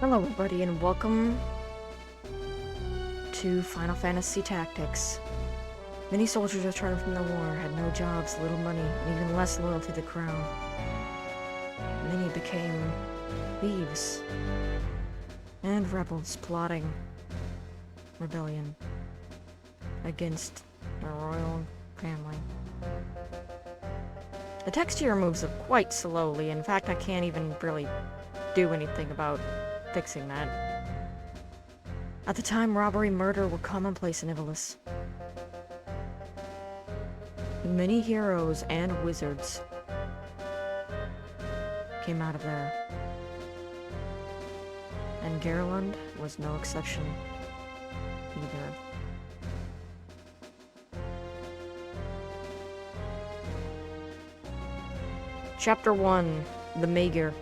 Hello everybody and welcome to Final Fantasy Tactics. Many soldiers returned from the war had no jobs, little money, and even less loyalty to the crown. Many became thieves and rebels plotting rebellion against the royal family. The text here moves quite slowly. In fact, I can't even really do anything about fixing that. At the time, robbery and murder were commonplace in Ivalice. Many heroes and wizards came out of there. And Garland was no exception either. Chapter 1, The Mager.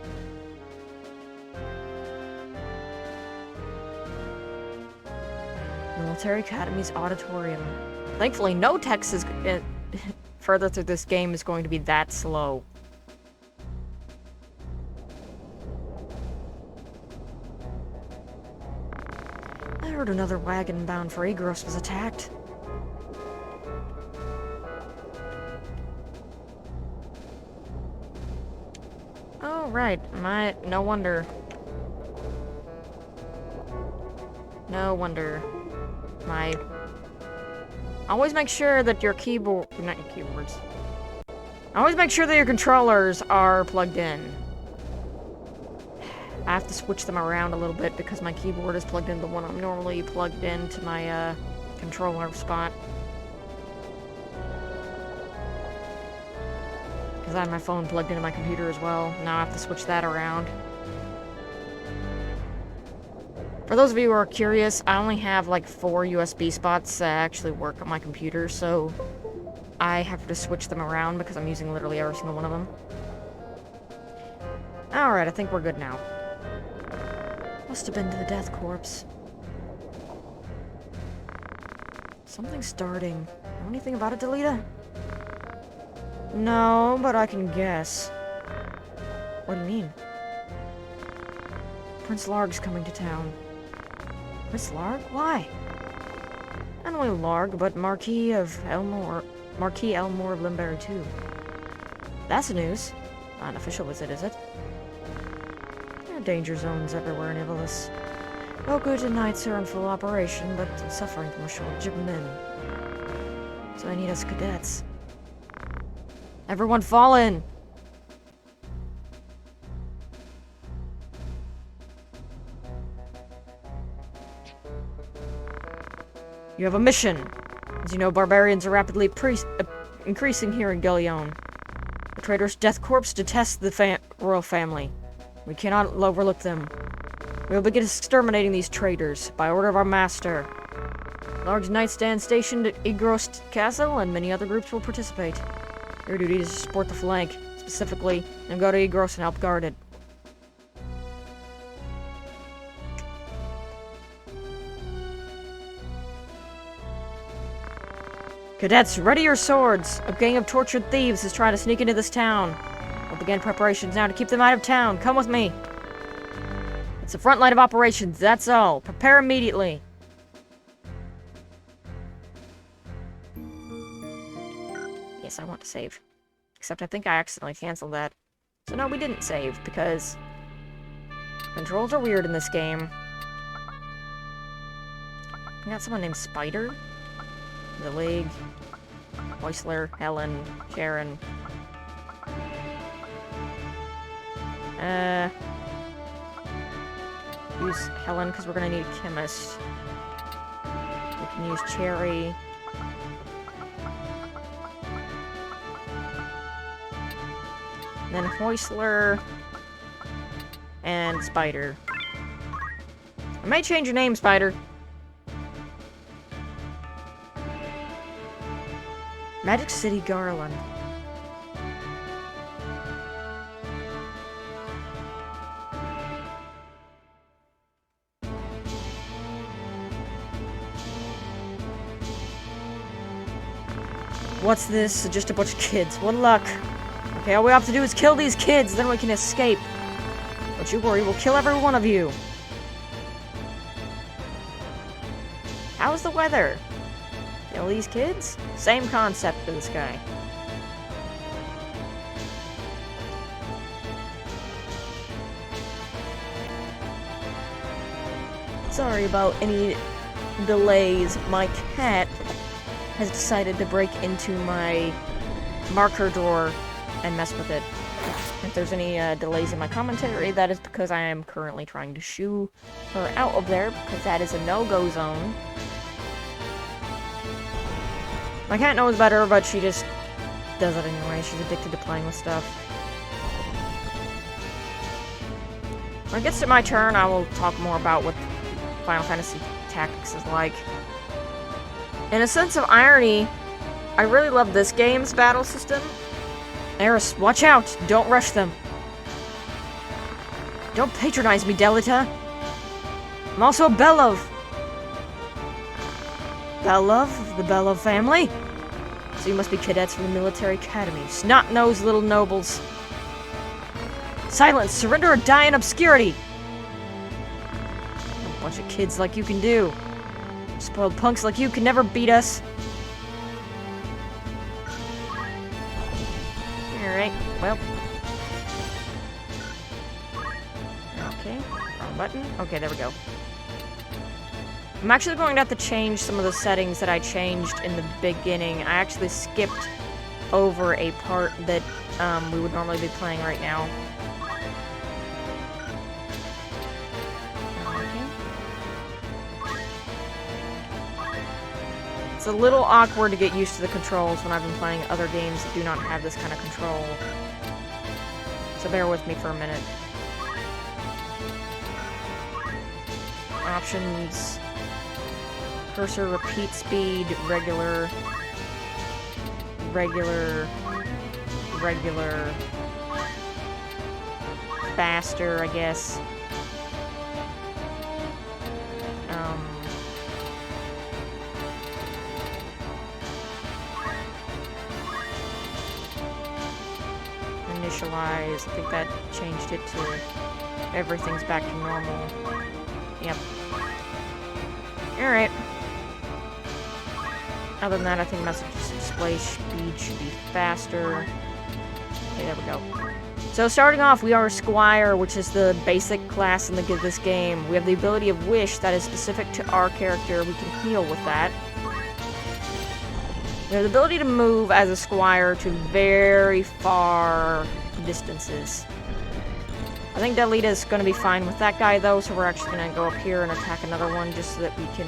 Military Academy's auditorium. Thankfully, no text is further through this game is going to be that slow. I heard another wagon bound for Igros was attacked. Oh, right. No wonder. No wonder. Always make sure that your not your keyboards. Always make sure that your controllers are plugged in. I have to switch them around a little bit because my keyboard is plugged into the one I'm normally plugged into my controller spot. Because I have my phone plugged into my computer as well. Now I have to switch that around. For those of you who are curious, I only have like 4 USB spots that actually work on my computer, so I have to switch them around because I'm using literally every single one of them. Alright, I think we're good now. Must have been to the Death Corps. Something's starting. Know anything about it, Delita? No, but I can guess. What do you mean? Prince Larg's coming to town. Prince Larg? Why? Not only Larg, but Marquis Elmore of Limberry too. That's the news. Not an official visit, is it? There are danger zones everywhere in Ivalice. Oku's and Knights are in full operation, but suffering from a shortage of men. So I need us cadets. Everyone fall in! You have a mission. As you know, barbarians are rapidly increasing here in Gillion. The traitorous Death Corps detest the royal family. We cannot overlook them. We will begin exterminating these traitors by order of our master. Large nightstand stationed at Igros Castle, and many other groups will participate. Your duty is to support the flank, specifically, and go to Igros and help guard it. Cadets, ready your swords! A gang of tortured thieves is trying to sneak into this town. We'll begin preparations now to keep them out of town. Come with me. It's the front line of operations, that's all. Prepare immediately. Yes, I want to save. Except I think I accidentally canceled that. So no, we didn't save, because controls are weird in this game. We got someone named Spider. The League, Whistler, Helen, Sharon. Use Helen because we're gonna need a chemist. We can use Cherry. Then Whistler and Spider. I may change your name, Spider. Magic City Garland. What's this? Just a bunch of kids. What luck. Okay, all we have to do is kill these kids, then we can escape. Don't you worry, we'll kill every one of you. How's the weather? Kill these kids? Same concept for this guy. Sorry about any delays. My cat has decided to break into my marker drawer and mess with it. If there's any delays in my commentary, that is because I am currently trying to shoo her out of there, because that is a no-go zone. My cat knows better, but she just does it anyway. She's addicted to playing with stuff. When it gets to my turn, I will talk more about what Final Fantasy Tactics is like. In a sense of irony, I really love this game's battle system. Eris, watch out! Don't rush them. Don't patronize me, Delita. I'm also a Belov. Belov? The Belov family? So you must be cadets from the military academy. Snot-nosed little nobles. Silence! Surrender or die in obscurity! A bunch of kids like you can do. Spoiled punks like you can never beat us. Alright, well. Okay, wrong button. Okay, there we go. I'm actually going to have to change some of the settings that I changed in the beginning. I actually skipped over a part that we would normally be playing right now. It's a little awkward to get used to the controls when I've been playing other games that do not have this kind of control. So bear with me for a minute. Options. Cursor, repeat speed, regular, faster, I guess. Initialize. I think that changed it to everything's back to normal. Yep. Alright. Other than that, I think message display speed should be faster. Okay, there we go. So starting off, we are a Squire, which is the basic class in this game. We have the ability of Wish that is specific to our character. We can heal with that. We have the ability to move as a Squire to very far distances. I think Delita is going to be fine with that guy, though, so we're actually going to go up here and attack another one just so that we can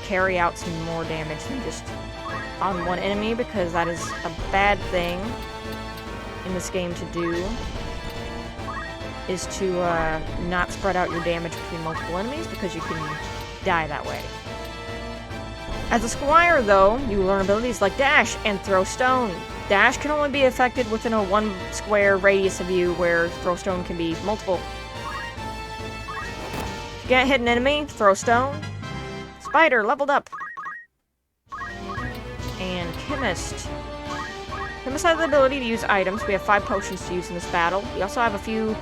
carry out some more damage than just on one enemy, because that is a bad thing in this game to do, is to not spread out your damage between multiple enemies, because you can die that way. As a Squire, though, you learn abilities like Dash and Throw Stone. Dash can only be affected within a 1 square radius of you, where Throw Stone can be multiple. If you can't hit an enemy, Throw Stone. Spider, leveled up. And Chemist. Chemist has the ability to use items. We have 5 potions to use in this battle. We also have a few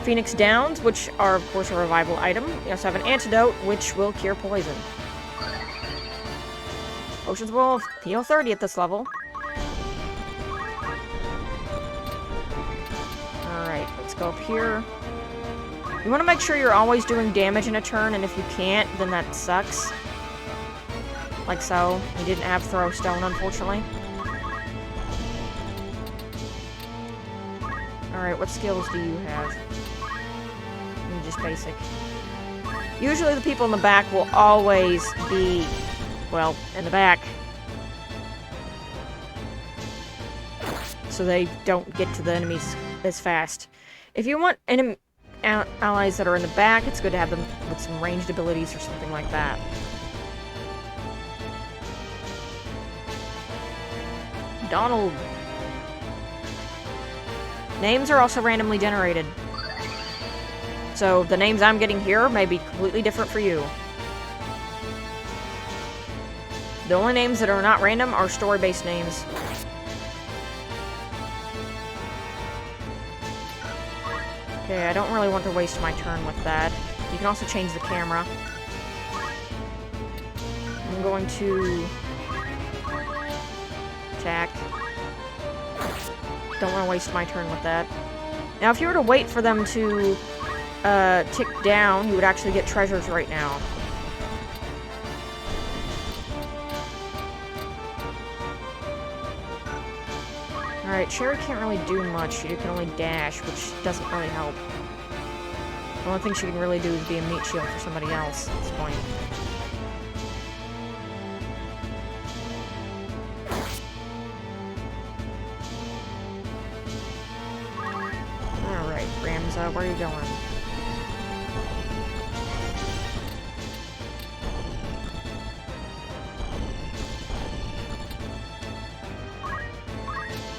Phoenix Downs, which are, of course, a revival item. We also have an antidote, which will cure poison. Potions will heal 30 at this level. Alright, let's go up here. You want to make sure you're always doing damage in a turn, and if you can't, then that sucks. Like so. We didn't have Throw Stone, unfortunately. Alright, what skills do you have? Just basic. Usually the people in the back will always be, well, in the back. So they don't get to the enemies as fast. If you want allies that are in the back, it's good to have them with some ranged abilities or something like that. Donald. Names are also randomly generated. So the names I'm getting here may be completely different for you. The only names that are not random are story-based names. Okay, I don't really want to waste my turn with that. You can also change the camera. I'm going to attack. Don't want to waste my turn with that. Now, if you were to wait for them to tick down, you would actually get treasures right now. Alright, Cherry can't really do much. She can only dash, which doesn't really help. The only thing she can really do is be a meat shield for somebody else at this point. Alright, Ramza, where are you going?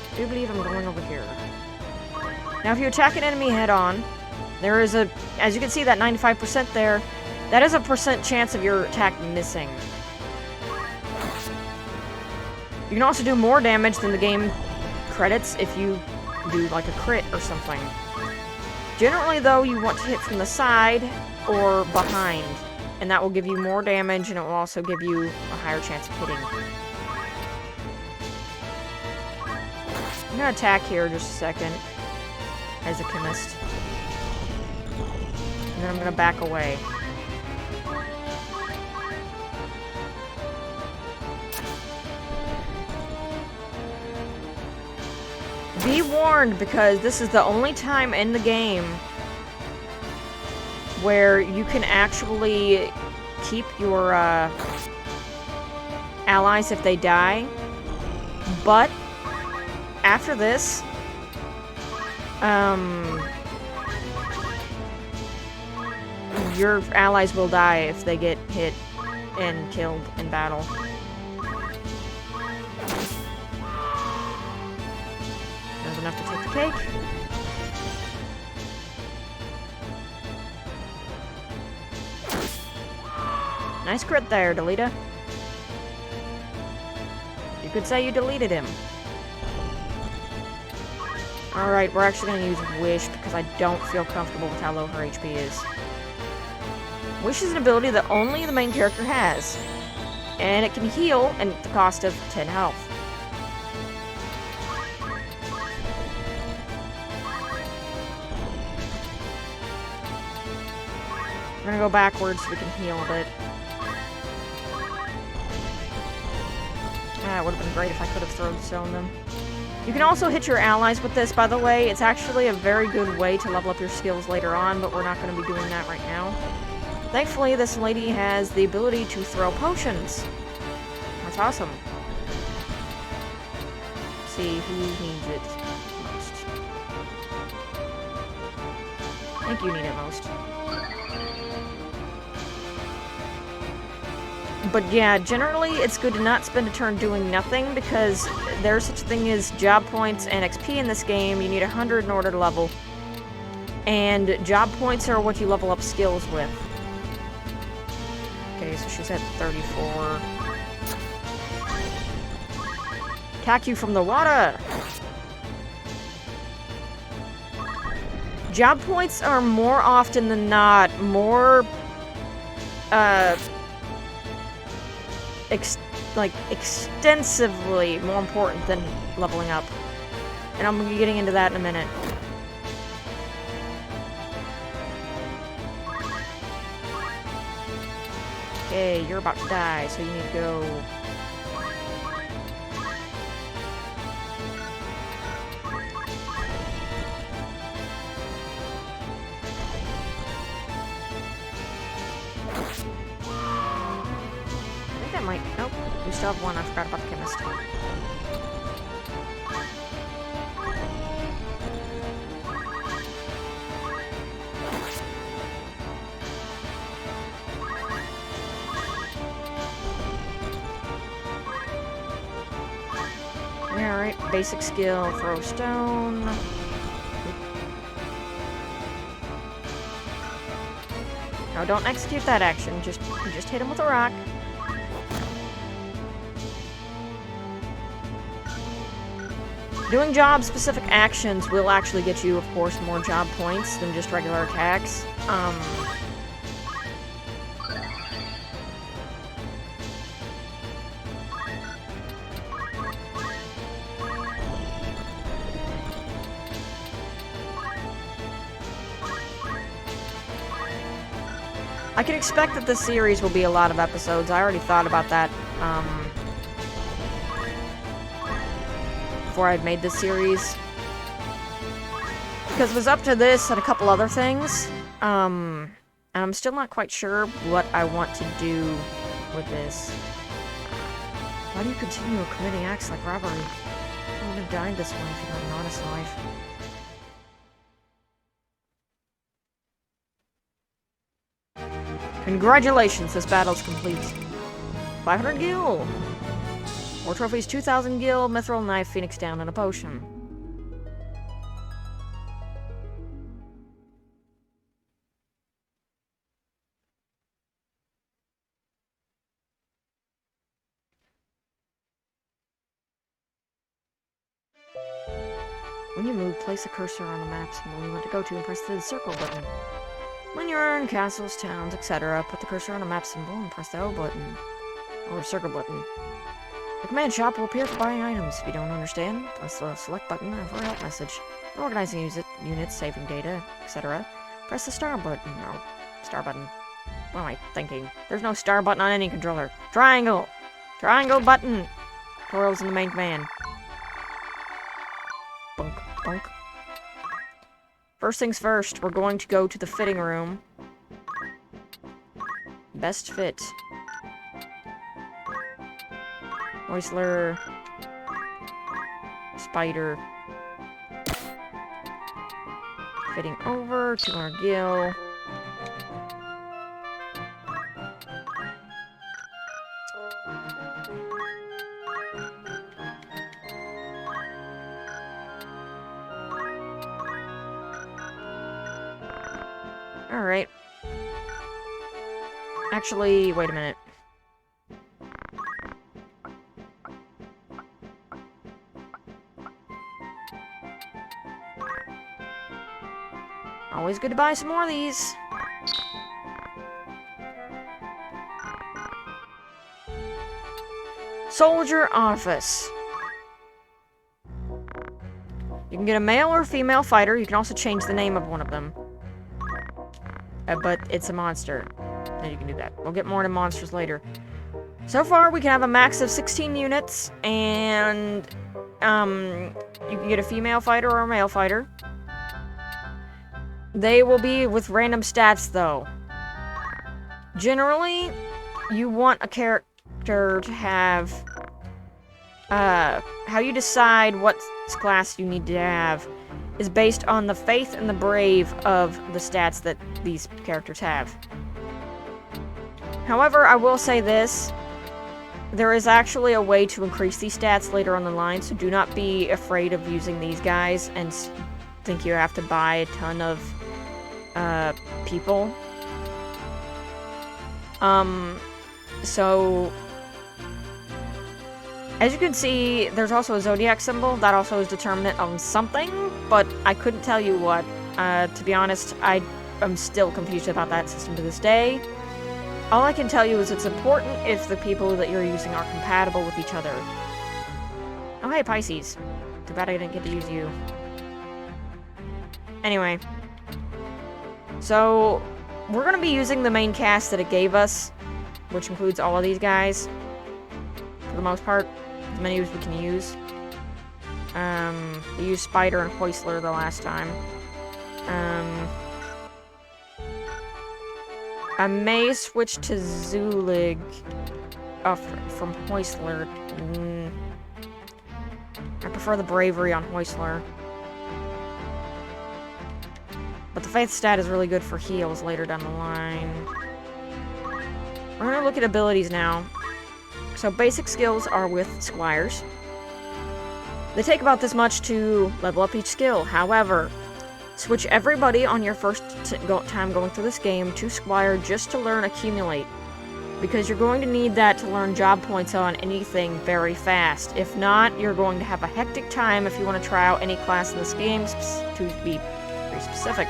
I do believe I'm going over here. Now, if you attack an enemy head-on, there is a, as you can see, that 95% there, that is a % chance of your attack missing. You can also do more damage than the game credits if you do, like, a crit or something. Generally, though, you want to hit from the side or behind, and that will give you more damage, and it will also give you a higher chance of hitting. I'm gonna attack here just a second, as a chemist. And then I'm gonna back away. Be warned, because this is the only time in the game where you can actually keep your allies if they die, but after this, your allies will die if they get hit and killed in battle. There's enough to take the cake. Nice crit there, Delita. You could say you deleted him. Alright, we're actually going to use Wish because I don't feel comfortable with how low her HP is. Wish is an ability that only the main character has. And it can heal at the cost of 10 health. We're going to go backwards so we can heal a bit. Ah, it would have been great if I could have thrown stone them. You can also hit your allies with this, by the way. It's actually a very good way to level up your skills later on, but we're not going to be doing that right now. Thankfully, this lady has the ability to throw potions. That's awesome. Let's see who needs it most. I think you need it most. But yeah, generally it's good to not spend a turn doing nothing, because there's such a thing as job points and XP in this game. You need 100 in order to level. And job points are what you level up skills with. Okay, so she's at 34. Attack you from the water! Job points are more often than not more, extensively more important than leveling up. And I'm going to be getting into that in a minute. Okay, you're about to die, so you need to go. Nope, we still have one. I forgot about the chemist. Alright, basic skill, throw stone. No, don't execute that action. Just hit him with a rock. Doing job-specific actions will actually get you, of course, more job points than just regular attacks. I can expect that this series will be a lot of episodes. I already thought about that, before I'd made this series. Because it was up to this and a couple other things. And I'm still not quite sure what I want to do with this. Why do you continue committing acts like robbery? You would have died this way if you had an honest life. Congratulations, this battle's complete. 500 gil! More trophies, 2,000 gil, mithril knife, phoenix down, and a potion. When you move, place a cursor on the map symbol you want to go to and press the circle button. When you're in castles, towns, etc., put the cursor on a map symbol and press the O button. Or circle button. The command shop will appear for buying items. If you don't understand, press the select button for a help message. For organizing units, saving data, etc., press the star button. No, star button. What am I thinking? There's no star button on any controller. Triangle! Triangle button! Tutorials in the main command. Bunk, bunk. First things first, we're going to go to the fitting room. Best fit. Whistler. Spider. Fitting over, 200 gil. Alright. Actually, wait a minute. Always good to buy some more of these. Soldier office. You can get a male or female fighter. You can also change the name of one of them. But it's a monster. And you can do that. We'll get more into monsters later. So far, we can have a max of 16 units, and you can get a female fighter or a male fighter. They will be with random stats, though. Generally, you want a character to have... how you decide what class you need to have is based on the faith and the brave of the stats that these characters have. However, I will say this. There is actually a way to increase these stats later on the line, so do not be afraid of using these guys and think you have to buy a ton of people. So as you can see, there's also a zodiac symbol that also is determinant on something, but I couldn't tell you what. To be honest, I'm still confused about that system to this day. All I can tell you is it's important if the people that you're using are compatible with each other. Oh hey, Pisces. Too bad I didn't get to use you. Anyway. So, we're going to be using the main cast that it gave us, which includes all of these guys, for the most part, as many as we can use. We used Spider and Whistler the last time. I may switch to Zulig from Whistler. I prefer the bravery on Whistler. But the faith stat is really good for heals later down the line. We're going to look at abilities now. So basic skills are with squires. They take about this much to level up each skill. However, switch everybody on your first time going through this game to squire just to learn accumulate. Because you're going to need that to learn job points on anything very fast. If not, you're going to have a hectic time if you want to try out any class in this game, to be very specific.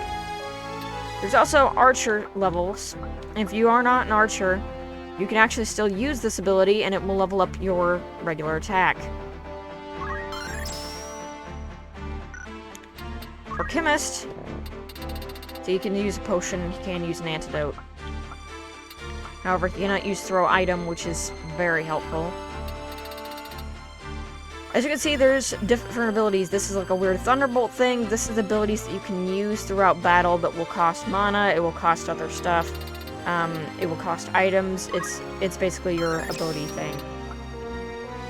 There's also archer levels. If you are not an archer, you can actually still use this ability and it will level up your regular attack. For chemist, so you can use a potion, you can use an antidote. However, he cannot use throw item, which is very helpful. As you can see, there's different abilities. This is like a weird thunderbolt thing. This is abilities that you can use throughout battle that will cost mana, it will cost other stuff, it will cost items. It's basically your ability thing.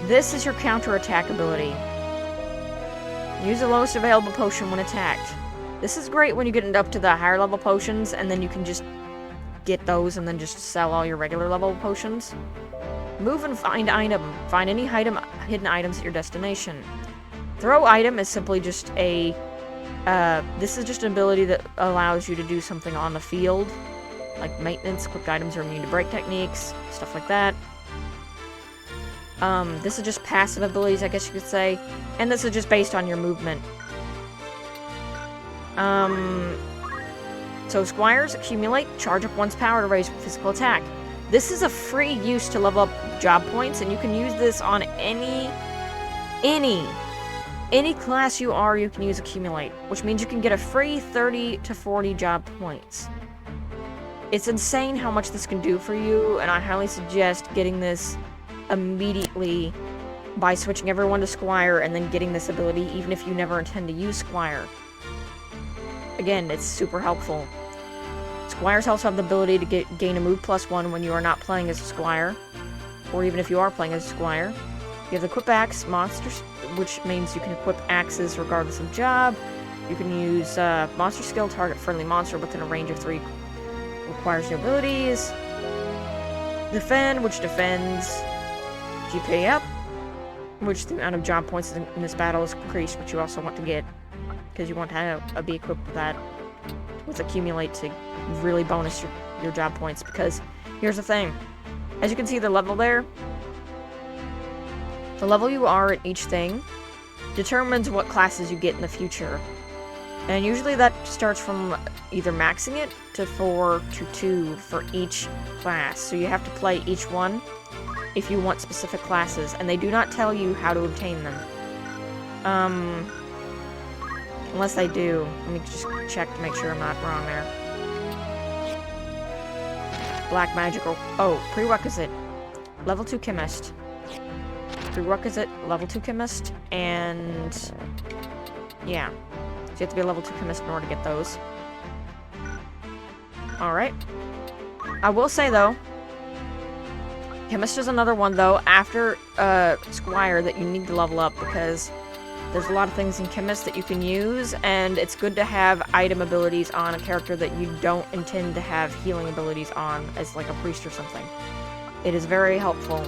This is your counter-attack ability. Use the lowest available potion when attacked. This is great when you get up to the higher level potions, and then you can just get those and then just sell all your regular level potions. Move and find item. Find any hidden items at your destination. Throw item is simply just a... this is just an ability that allows you to do something on the field. Like maintenance, quick items are immune to break techniques, stuff like that. This is just passive abilities, I guess you could say. And this is just based on your movement. So Squires accumulate, charge up one's power to raise physical attack. This is a free use to level up job points, and you can use this on any class you are, you can use accumulate, which means you can get a free 30 to 40 job points. It's insane how much this can do for you, and I highly suggest getting this immediately by switching everyone to Squire and then getting this ability, even if you never intend to use Squire. Again, it's super helpful. Squires also have the ability to gain a move +1 when you are not playing as a Squire, or even if you are playing as a Squire. You have the equip axe monsters, which means you can equip axes regardless of job. You can use monster skill, target friendly monster within a range of 3, requires new abilities. Defend, which defends GP up, which the amount of job points in this battle is increased, which you also want to get, because you want to be equipped with that, with accumulate to really bonus your job points. Because here's the thing, as you can see the level there, the level you are at each thing determines what classes you get in the future, and usually that starts from either maxing it to 4 to 2 for each class, so you have to play each one if you want specific classes, and they do not tell you how to obtain them. Unless they do. Let me just check to make sure I'm not wrong there. Black magical. Oh, prerequisite. Level 2 chemist. Prerequisite, level 2 chemist, and... yeah. So you have to be a level 2 chemist in order to get those. Alright. I will say, though, chemist is another one, though, after Squire that you need to level up, because there's a lot of things in chemist that you can use, and it's good to have item abilities on a character that you don't intend to have healing abilities on, as like a priest or something. It is very helpful.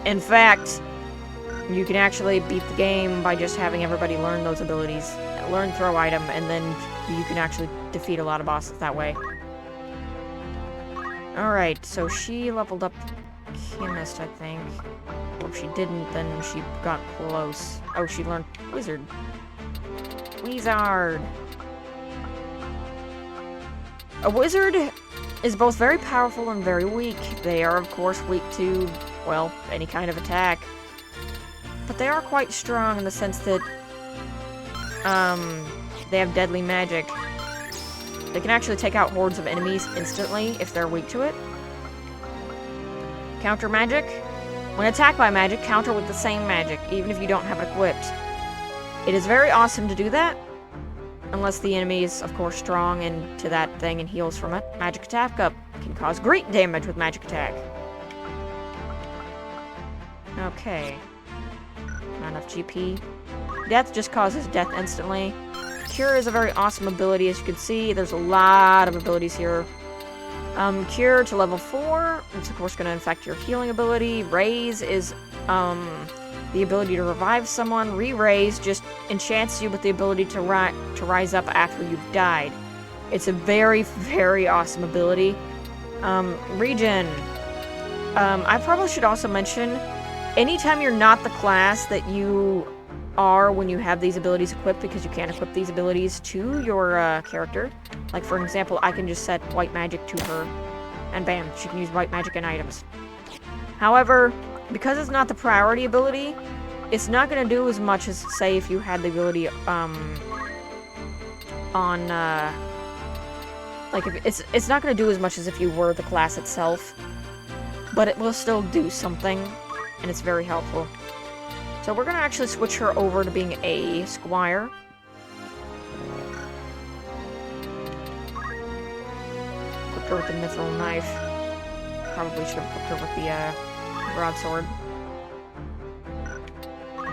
In fact, you can actually beat the game by just having everybody learn those abilities. Learn throw item, and then you can actually defeat a lot of bosses that way. Alright, so she leveled up chemist, I think. Or if she didn't, then she got close. Oh, she learned wizard. Wizard! A wizard is both very powerful and very weak. They are, of course, weak to, well, any kind of attack. But they are quite strong in the sense that, they have deadly magic. They can actually take out hordes of enemies instantly if they're weak to it. Counter magic. When attacked by magic, counter with the same magic, even if you don't have it equipped. It is very awesome to do that, unless the enemy is, of course, strong into that thing and heals from it. Magic attack up can cause great damage with magic attack. Okay. Not enough GP. Death just causes death instantly. Cure is a very awesome ability, as you can see. There's a lot of abilities here. Cure to level 4. It's, of course, going to infect your healing ability. Raise is the ability to revive someone. Re-raise just enchants you with the ability to rise up after you've died. It's a very, very awesome ability. Regen. I probably should also mention, anytime you're not the class that you are when you have these abilities equipped, because you can't equip these abilities to your character. Like, for example, I can just set white magic to her, and bam, she can use white magic and items. However, because it's not the priority ability, it's not going to do as much as, say, if you had the ability on Like, if it's not going to do as much as if you were the class itself, but it will still do something, and it's very helpful. So we're going to actually switch her over to being a squire. Equip her with the mithril knife. Probably should have equipped her with the broadsword.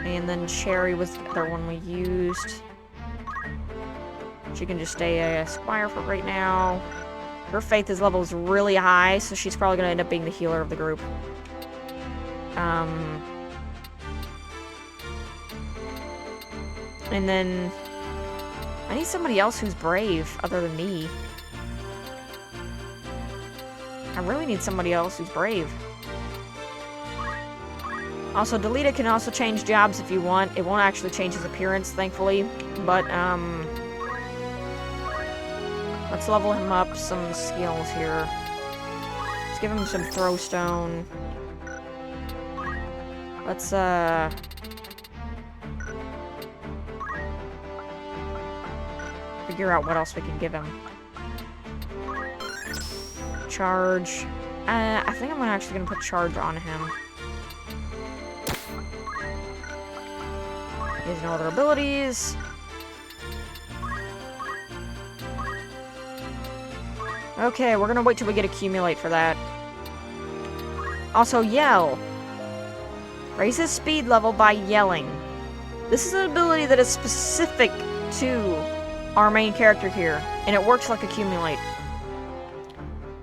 And then Cherry was the other one we used. She can just stay a squire for right now. Her faith is levels really high, so she's probably going to end up being the healer of the group. And then I need somebody else who's brave other than me. I really need somebody else who's brave. Also, Delita can also change jobs if you want. It won't actually change his appearance, thankfully. But, let's level him up some skills here. Let's give him some throw stone. Let's, figure out what else we can give him. Charge. I think I'm actually gonna put charge on him. He has no other abilities. Okay, we're gonna wait till we get accumulate for that. Also, yell. Raises speed level by yelling. This is an ability that is specific to our main character here, and it works like accumulate.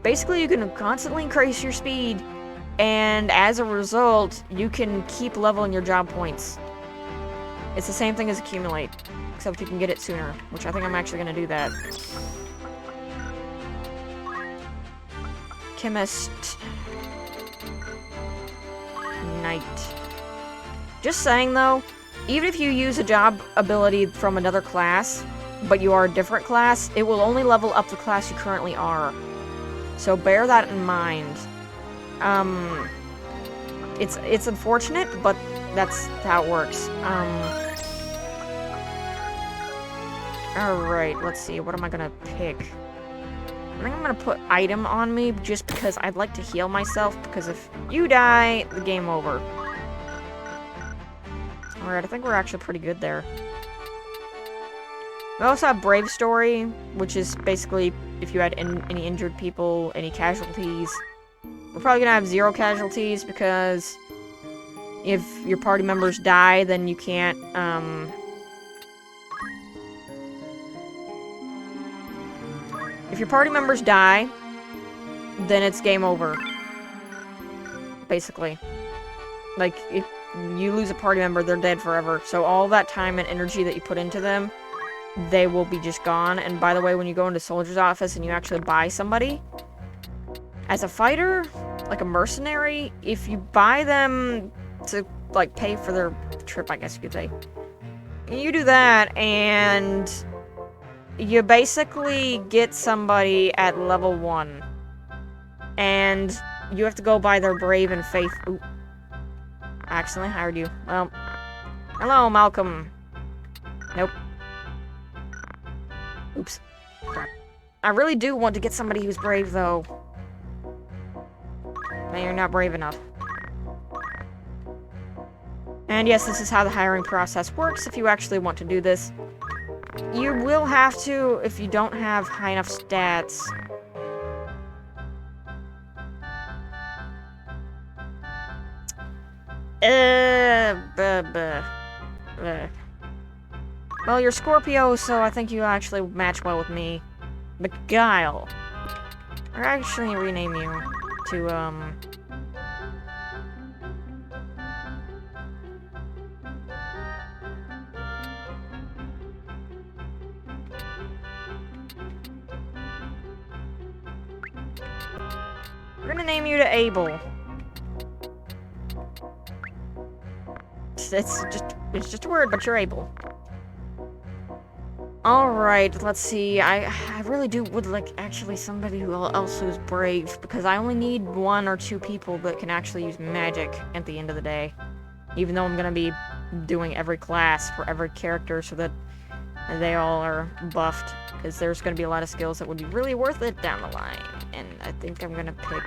Basically, you can constantly increase your speed, and as a result, you can keep leveling your job points. It's the same thing as accumulate, except you can get it sooner, which I think I'm actually going to do that. Chemist. Knight. Just saying, though, even if you use a job ability from another class, but you are a different class, it will only level up the class you currently are. So bear that in mind. It's unfortunate, but that's how it works. Alright, let's see. What am I gonna pick? I think I'm gonna put item on me just because I'd like to heal myself, because if you die, the game over. Alright, I think we're actually pretty good there. We also have Brave Story, which is basically if you had any injured people, any casualties. We're probably gonna have 0 casualties because if your party members die, then you can't, if your party members die, then it's game over. Basically. Like, if you lose a party member, they're dead forever. So all that time and energy that you put into them, they will be just gone. And by the way, when you go into Soldier's office and you actually buy somebody, as a fighter, like a mercenary, if you buy them to, like, pay for their trip, I guess you could say, you do that, and you basically get somebody at level 1. And you have to go by their brave and faith. Ooh. I accidentally hired you. Well, hello, Malcolm. Nope. Oops. Crap. I really do want to get somebody who's brave, though. No, you're not brave enough. And yes, this is how the hiring process works if you actually want to do this. You will have to, if you don't have high enough stats. Well, you're Scorpio, so I think you actually match well with me. Beguile. Or actually rename you to, we're gonna name you to Abel. It's just a word, but you're able. Alright, let's see. I really would like actually somebody else who's brave, because I only need 1 or 2 people that can actually use magic at the end of the day. Even though I'm gonna be doing every class for every character so that they all are buffed, because there's going to be a lot of skills that would be really worth it down the line. And I think I'm going to pick...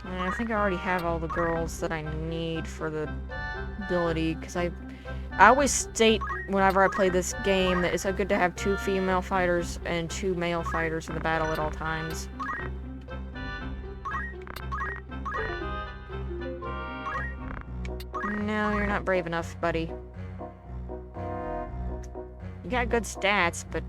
I think I already have all the girls that I need for the ability, because I always state whenever I play this game that it's good to have 2 female fighters and 2 male fighters in the battle at all times. No, you're not brave enough, buddy. You got good stats, but...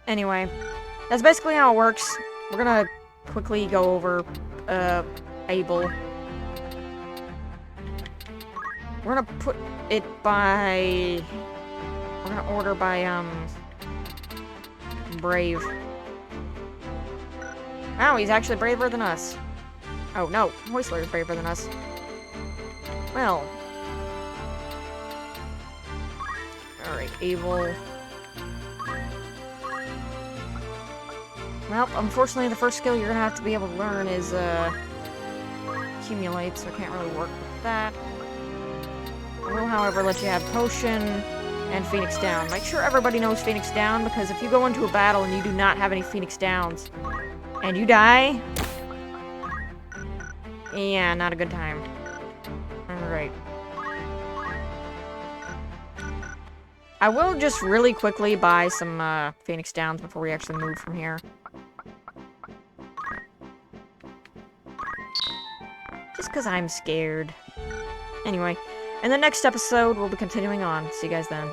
Anyway, that's basically how it works. We're gonna quickly go over, Abel. We're gonna put it by... We're gonna order by, Brave. Oh, he's actually braver than us. Oh, no. Hoistler is braver than us. Well. Alright, Abel. Well, unfortunately, the first skill you're gonna have to be able to learn is, accumulate, so I can't really work with that. I will, however, let you have Potion and Phoenix Down. Make sure everybody knows Phoenix Down, because if you go into a battle and you do not have any Phoenix Downs, and you die, yeah, not a good time. Alright. I will just really quickly buy some, Phoenix Downs before we actually move from here. Just because I'm scared. Anyway, in the next episode, we'll be continuing on. See you guys then.